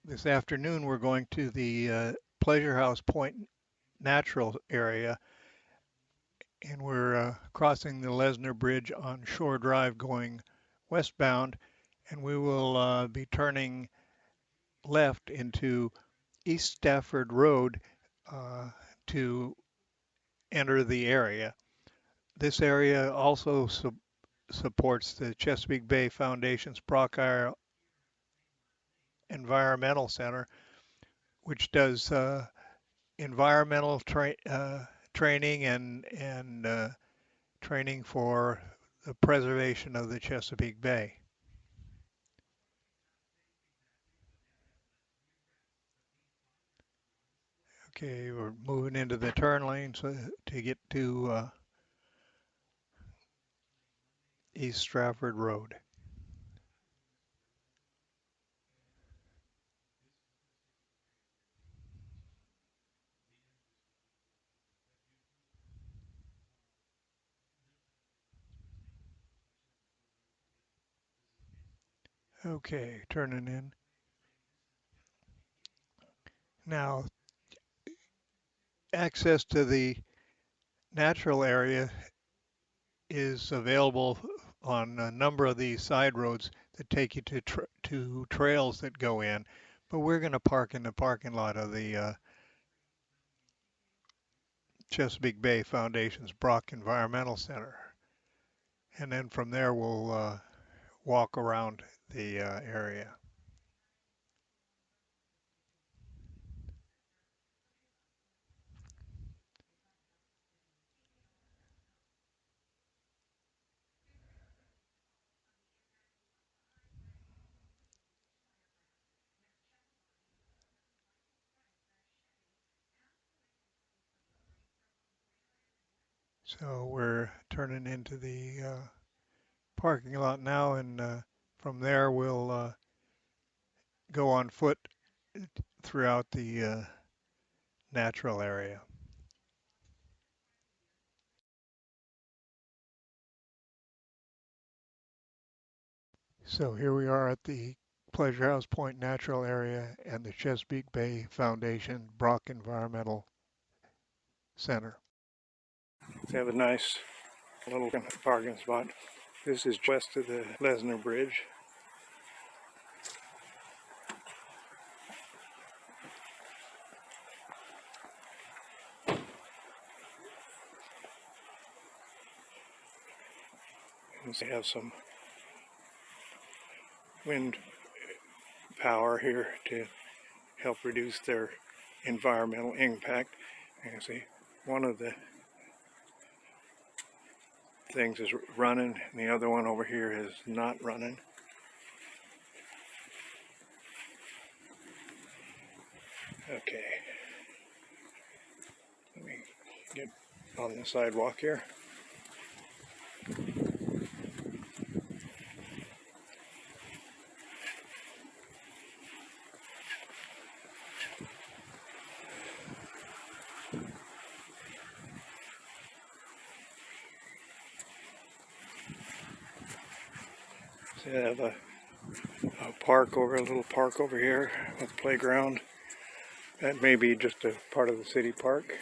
This afternoon, we're going to the Pleasure House Point natural area, and we're crossing the Lesner Bridge on Shore Drive going westbound, and we will be turning left into East Stafford Road uh, to enter the area. This area also supports the Chesapeake Bay Foundation's Brockire Environmental Center, which does environmental training and training for the preservation of the Chesapeake Bay. Okay, we're moving into the turn lane to get to East Stratford Road. Okay, turning in. Now, access to the natural area is available on a number of these side roads that take you to trails that go in, but we're going to park in the parking lot of the Chesapeake Bay Foundation's Brock Environmental Center. And then from there, we'll walk around the area. So we're turning into the parking lot now, and from there we'll go on foot throughout the natural area. So here we are at the Pleasure House Point Natural Area and the Chesapeake Bay Foundation Brock Environmental Center. They have a nice little parking spot. This is west of the Lesner Bridge. And they have some wind power here to help reduce their environmental impact. You can see one of the things is running and the other one over here is not running. Okay, let me get on the sidewalk here. So they have a little park over here with a playground. That may be just a part of the city park.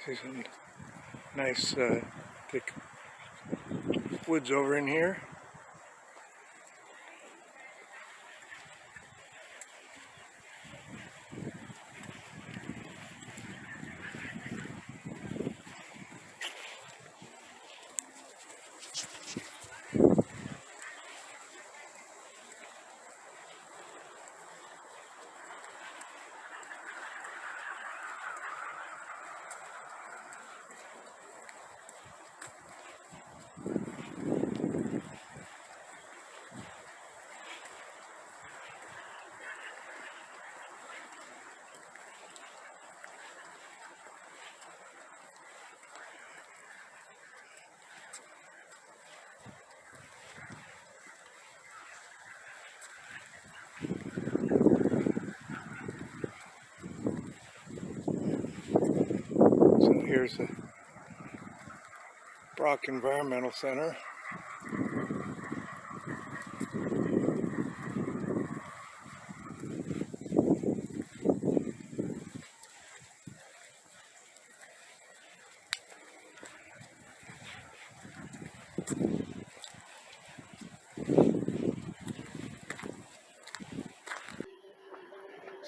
See some nice thick woods over in here. Here's the Brock Environmental Center.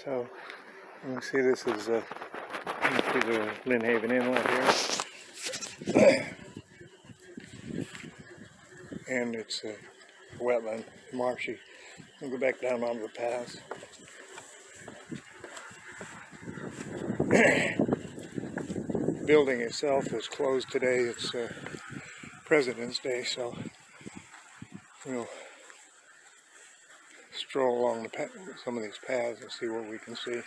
So you can see this is the Lynn Haven Inlet here, and it's a wetland, marshy. We'll go back down onto the pass. The building itself is closed today. It's President's Day, so we'll stroll along some of these paths and see what we can see.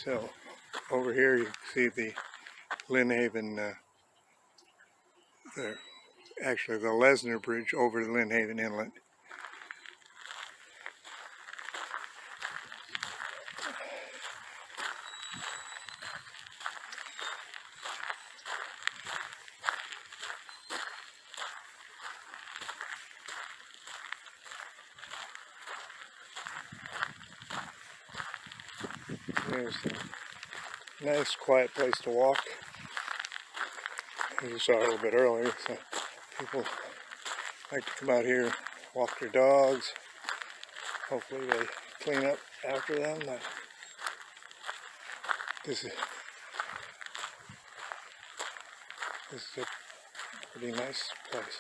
So over here you can see the Lynn Haven, actually the Lesner Bridge over the Lynn Haven Inlet. There's a nice quiet place to walk. As you saw a little bit earlier, so people like to come out here, walk their dogs. Hopefully they clean up after them. This is a pretty nice place.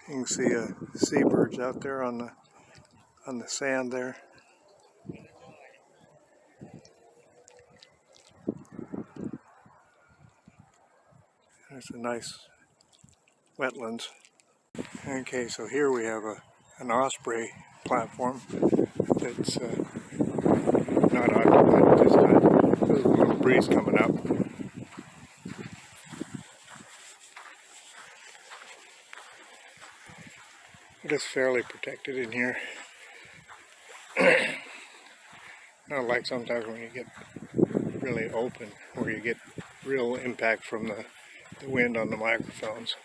You can see seabirds out there on the sand there. There's a nice wetlands. Okay, so here we have an osprey platform that's not occupied at this time. There's a little breeze coming up. It is fairly protected in here. Not like sometimes when you get really open, where you get real impact from the wind on the microphones.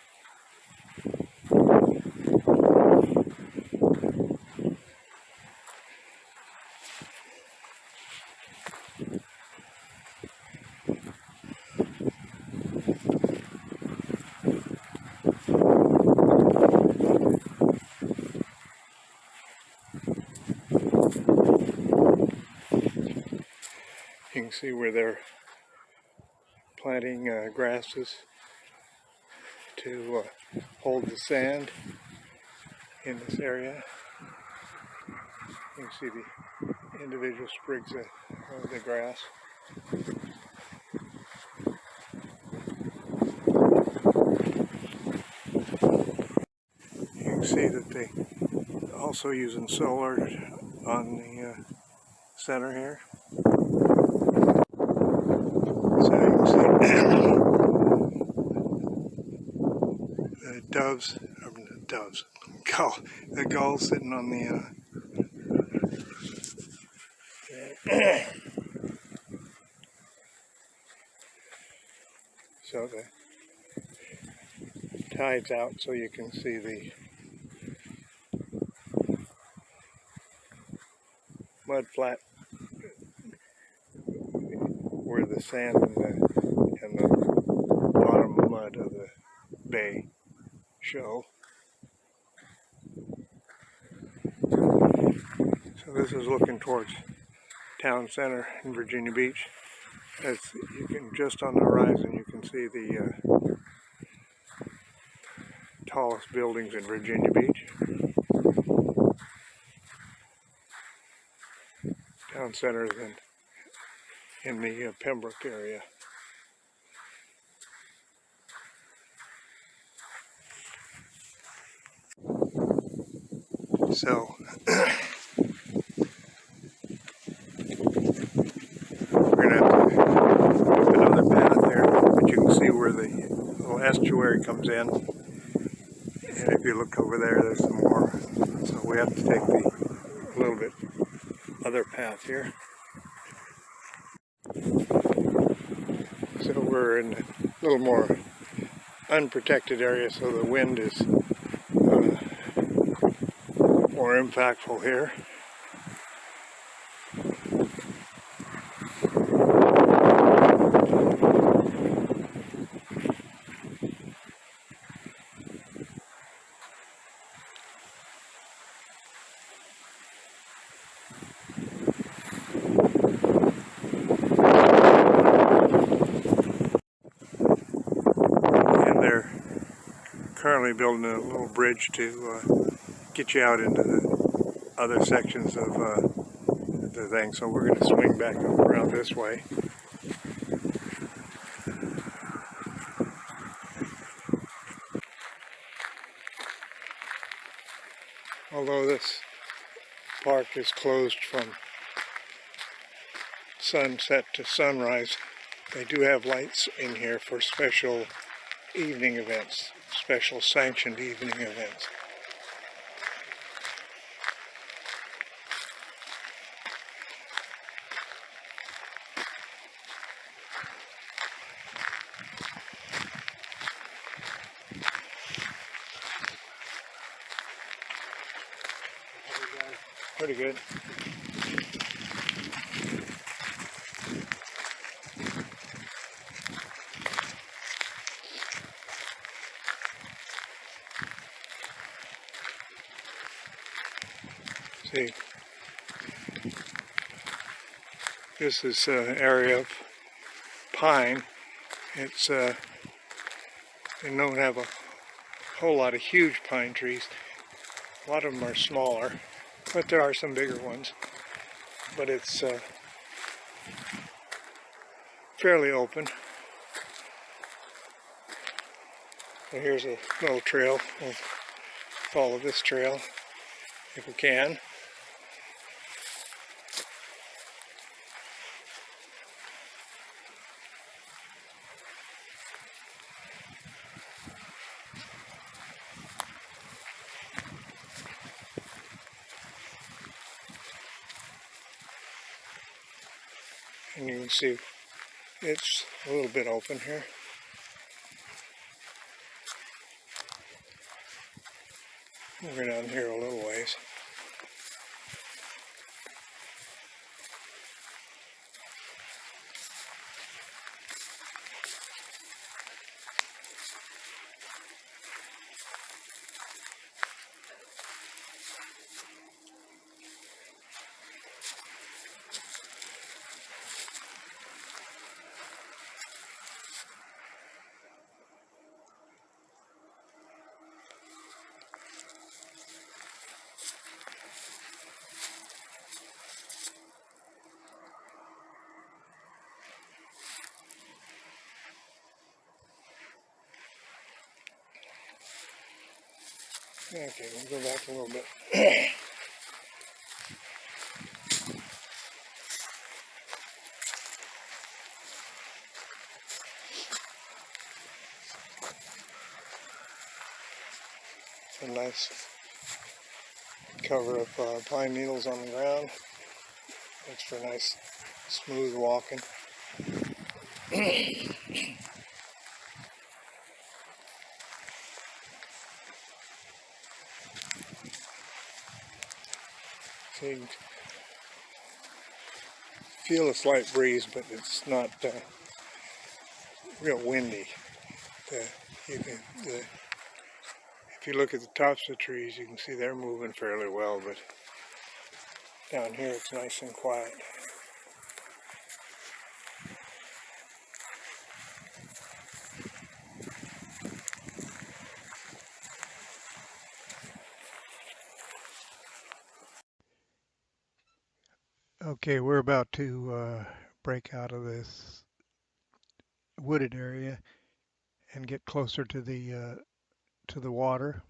You can see where they're planting grasses to hold the sand in this area. You can see the individual sprigs of the grass. You can see see. Also using solar on the center here. So you can see the the gulls sitting on the so the tide's out, so you can see the mud flat where the sand and the bottom mud of the bay show. So this is looking towards town center in Virginia Beach. As you can, just on the horizon, you can see the tallest buildings in Virginia Beach. Town center is in the Pembroke area. So we're going to have to up another path there, but you can see where the little estuary comes in. And if you look over there, there's some more. So we have to take the little bit other path here. So we're in a little more unprotected area, so the wind is more impactful here. Currently building a little bridge to get you out into the other sections of the thing. So we're going to swing back around this way. Although this park is closed from sunset to sunrise, they do have lights in here for special evening events, special sanctioned evening events. Pretty good. See, this is an area of pine. It's they don't have a whole lot of huge pine trees. A lot of them are smaller, but there are some bigger ones. But it's fairly open. So here's a little trail. We'll follow this trail if we can. And you can see it's a little bit open here. We'll go down here a little ways. Okay, we'll go back a little bit. A nice cover of pine needles on the ground. Makes for nice smooth walking. So you feel a slight breeze, but it's not real windy. If you look at the tops of the trees, you can see they're moving fairly well, but down here it's nice and quiet. Okay, we're about to break out of this wooded area and get closer to the water.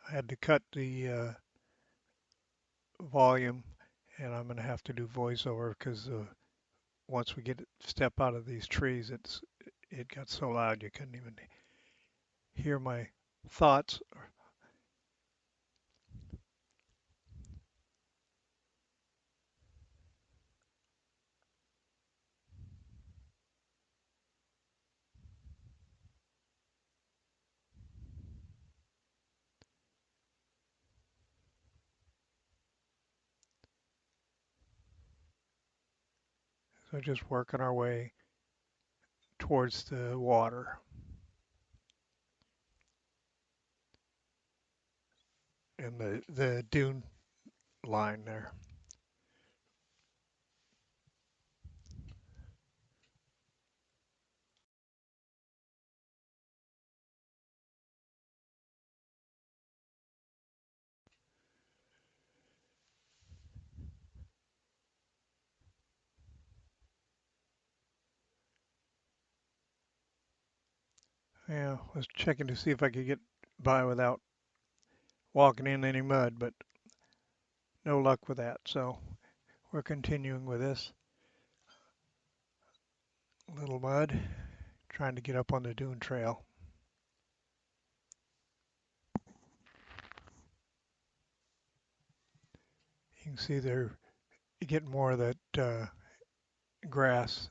I had to cut the volume, and I'm going to have to do voiceover because once we step out of these trees, it got so loud you couldn't even hear my thoughts. So just working our way towards the water and the dune line there. Yeah, I was checking to see if I could get by without walking in any mud, but no luck with that. So we're continuing with this little mud, trying to get up on the dune trail. You can see there, you get more of that grass,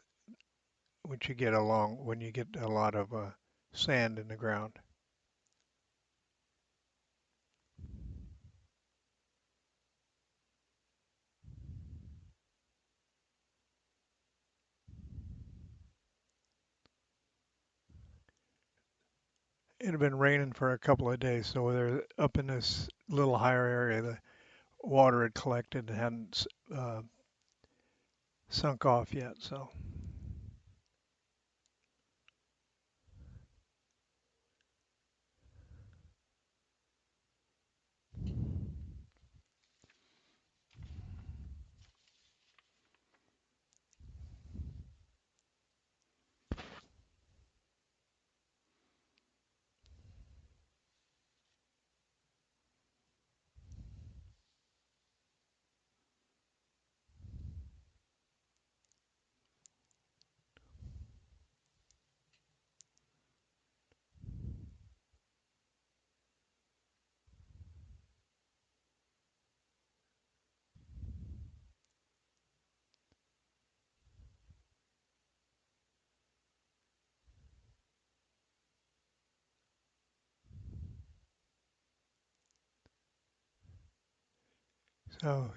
which you get along when you get a lot of sand in the ground. It had been raining for a couple of days, so they're up in this little higher area. The water had collected and hadn't sunk off yet. So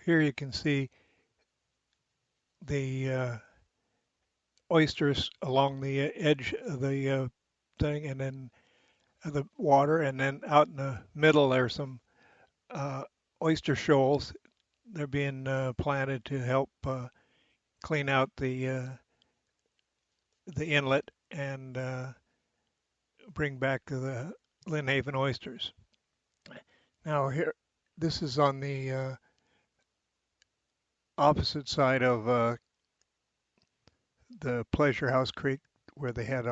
here you can see the oysters along the edge of the thing, and then the water, and then out in the middle there's some uh, oyster shoals. They're being planted to help clean out the inlet and bring back the Lynn Haven oysters. Now here, this is on the opposite side of the Pleasure House Creek, where they had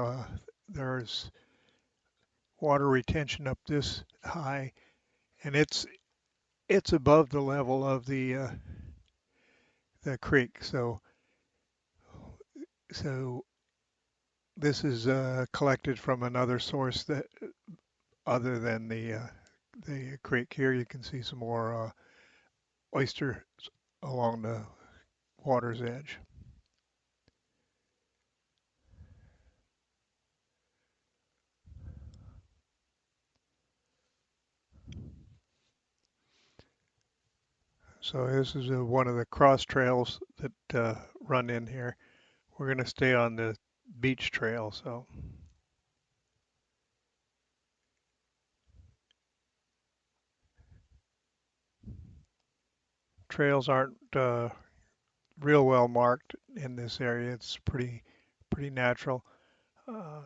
there's water retention up this high, and it's above the level of the creek. So this is collected from another source that other than the creek. Here you can see some more oysters along the water's edge. So this is one of the cross trails that run in here. We're going to stay on the beach trail, so trails aren't real well marked in this area. It's pretty natural. Uh,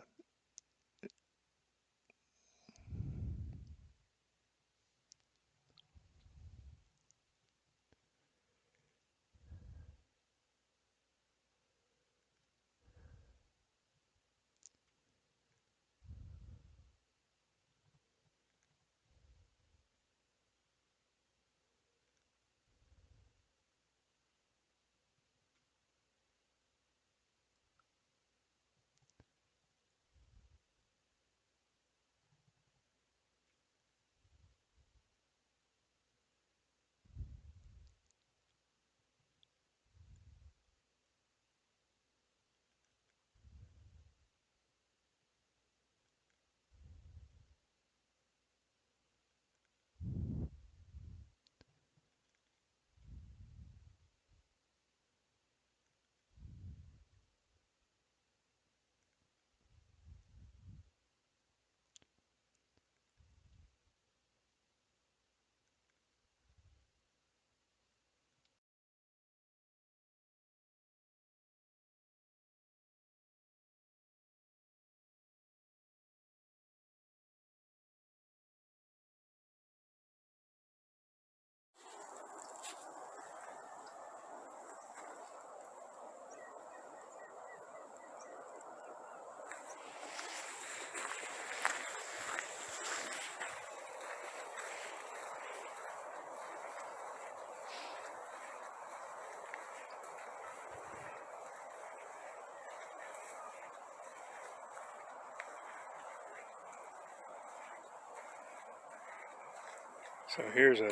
so here's a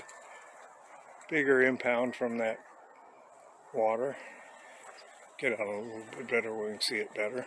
bigger impound from that water. Get out a little bit better where we can see it better.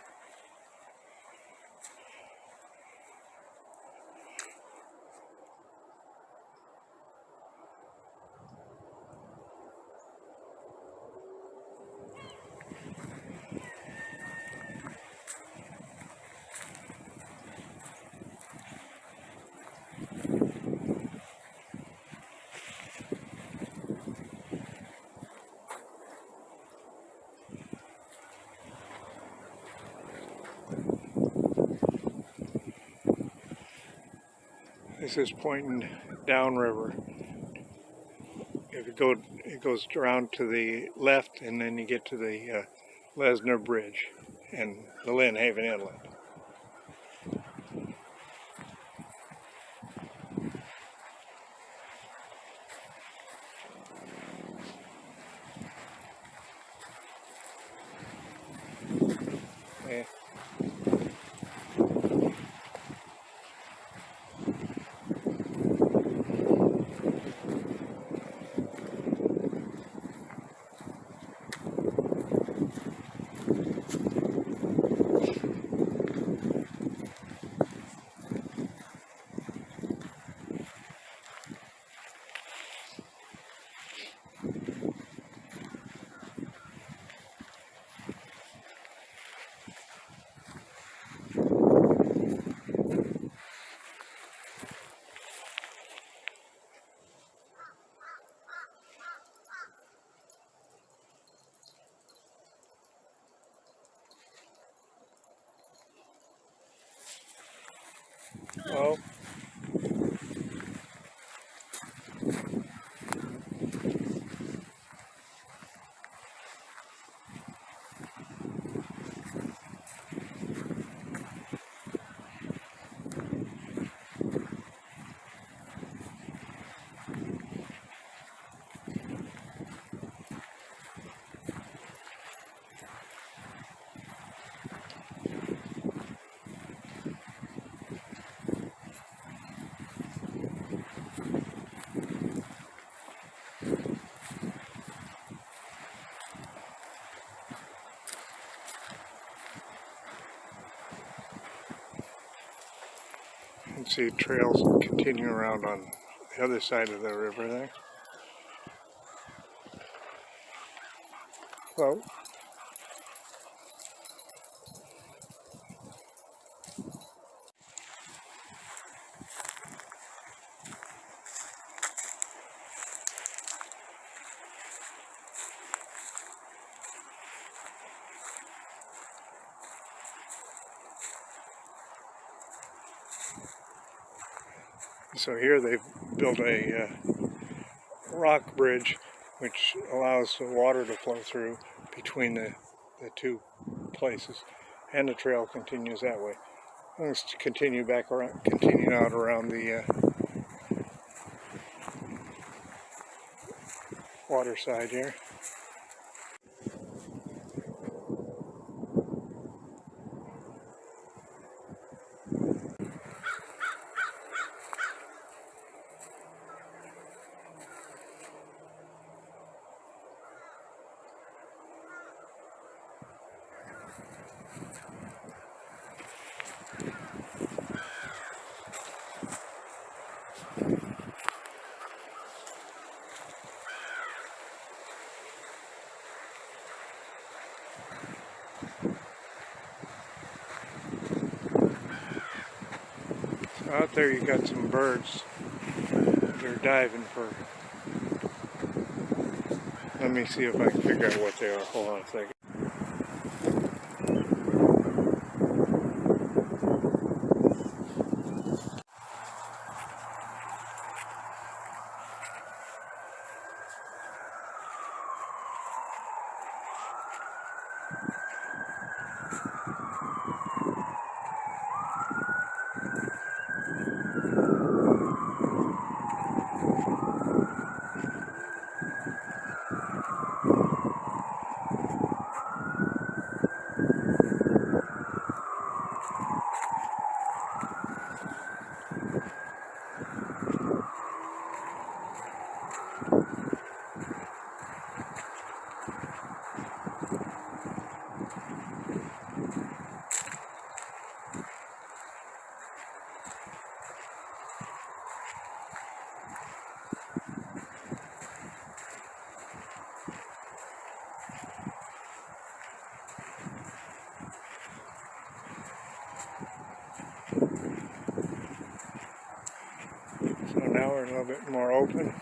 This is pointing downriver. It goes around to the left, and then you get to the Lesner Bridge and the Lynn Haven Inlet. Yeah. Well, can see trails continue around on the other side of the river there. So, here they've built a rock bridge which allows the water to flow through between the two places, and the trail continues that way. Let's continue back around, continue out around the water side here. Out there you got some birds. They're diving for... Let me see if I can figure out what they are. Hold on a second. So now we're a little bit more open.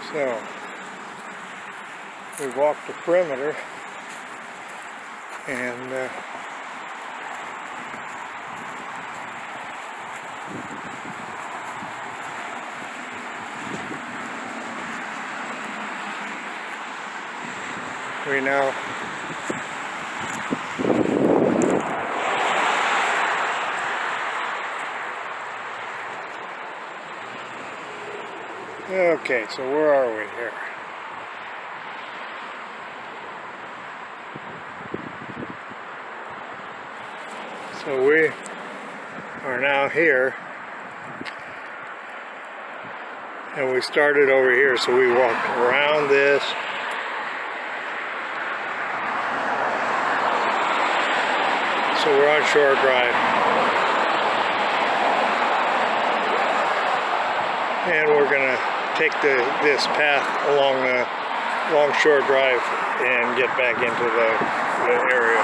So we walked the perimeter, and we now okay, so where are we here? So we are now here, and we started over here, so we walked around this, so we're on Shore Drive, and we're gonna take this path along Shore Drive and get back into the area.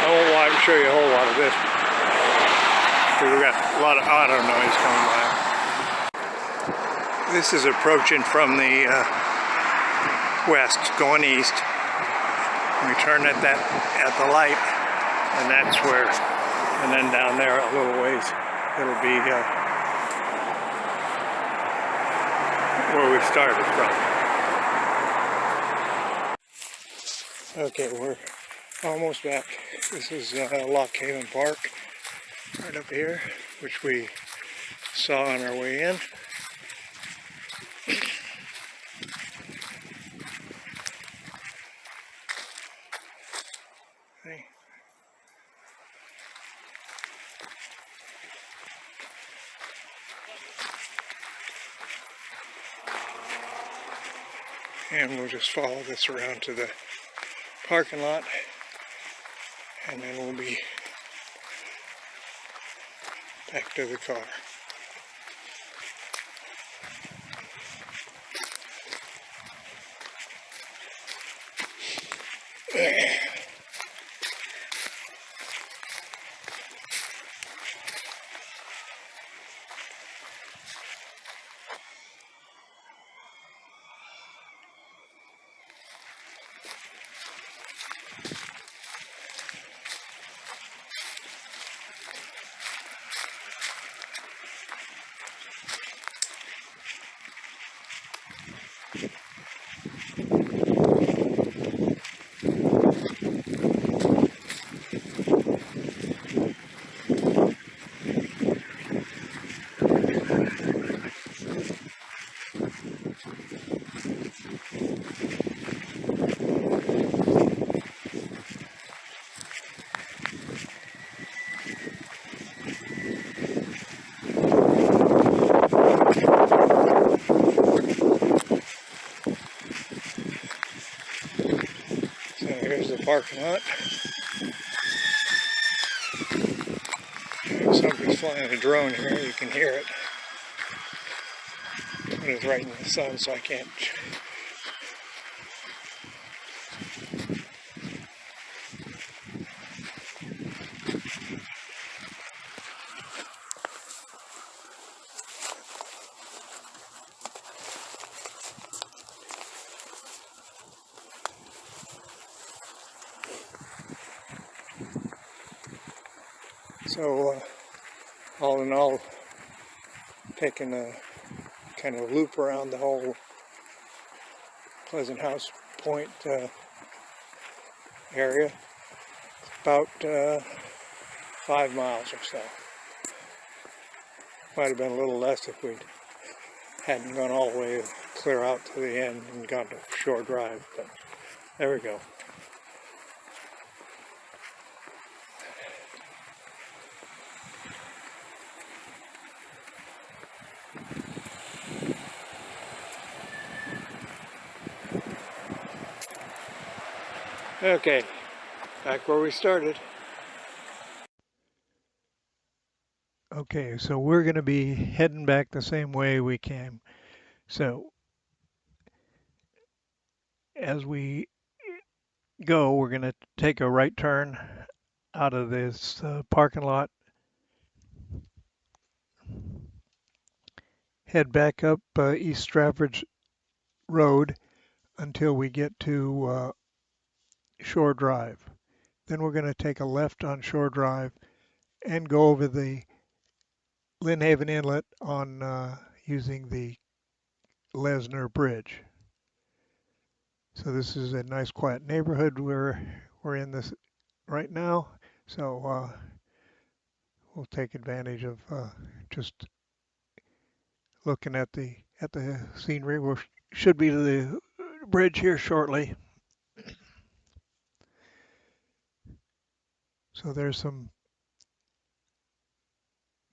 I won't show you a whole lot of this because we've got a lot of auto noise coming by. This is approaching from the west, going east. We turn at the light, and that's where, and then down there a little ways, it'll be where we started from. Okay, we're almost back. This is Lock Haven Park, right up here, which we saw on our way in. Okay. And we'll just follow this around to the parking lot, and then we'll be back to the car. Here's the parking lot. Somebody's flying a drone here, you can hear it. But it's right in the sun, so I can't. So, all in all, taking a kind of loop around the whole Pleasant House Point area, about 5 miles or so. Might have been a little less if we hadn't gone all the way clear out to the end and gone to Shore Drive, but there we go. Okay, back where we started. Okay, so we're going to be heading back the same way we came. So as we go, we're going to take a right turn out of this parking lot. head back up East Stratford Road until we get to Shore Drive. Then we're going to take a left on Shore Drive and go over the Lynnhaven Inlet on using the Lesner Bridge. So this is a nice quiet neighborhood we're in this right now. So we'll take advantage of just looking at the scenery. We should be to the bridge here shortly. So there's some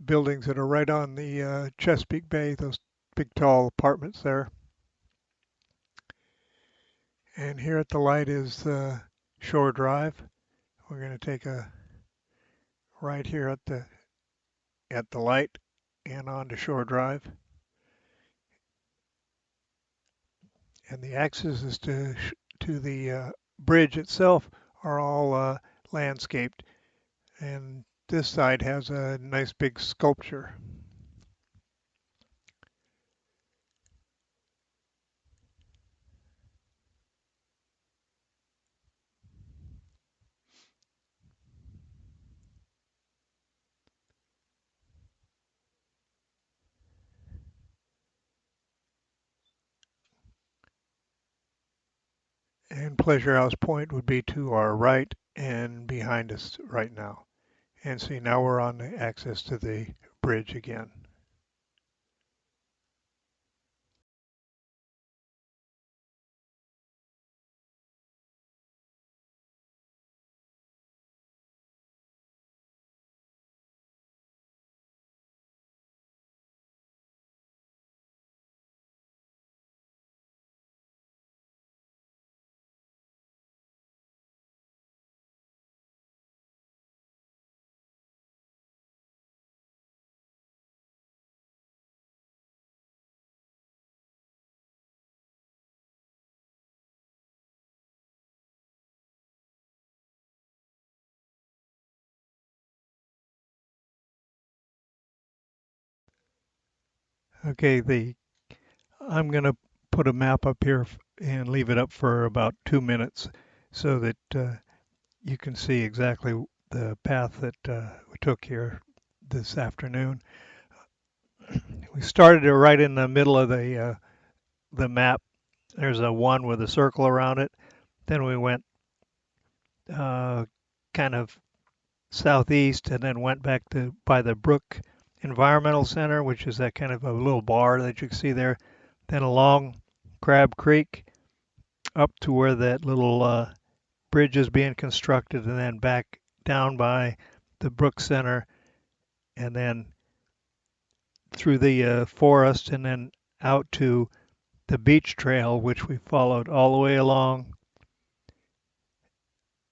buildings that are right on the Chesapeake Bay, those big tall apartments there. And here at the light is Shore Drive. We're going to take a right here at the light and onto Shore Drive. And the accesses to the bridge itself are all landscaped. And this side has a nice big sculpture. And Pleasure House Point would be to our right and behind us right now. And see, now we're on the access to the bridge again. Okay, I'm going to put a map up here and leave it up for about 2 minutes so that you can see exactly the path that we took here this afternoon. We started it right in the middle of the map. There's a 1 with a circle around it. Then we went kind of southeast and then went back to by the Brook Environmental Center, which is that kind of a little bar that you can see there. Then along Crab Creek up to where that little bridge is being constructed, and then back down by the Brook Center, and then through the forest, and then out to the beach trail, which we followed all the way along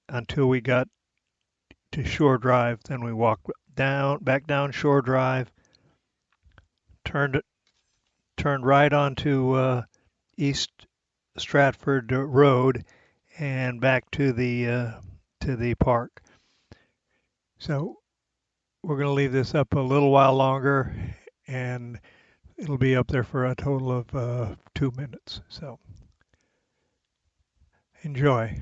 until we got to Shore Drive. Then we walked back down Shore Drive, turned right onto East Stratford Road, and back to the park. So we're going to leave this up a little while longer, and it'll be up there for a total of 2 minutes. So enjoy.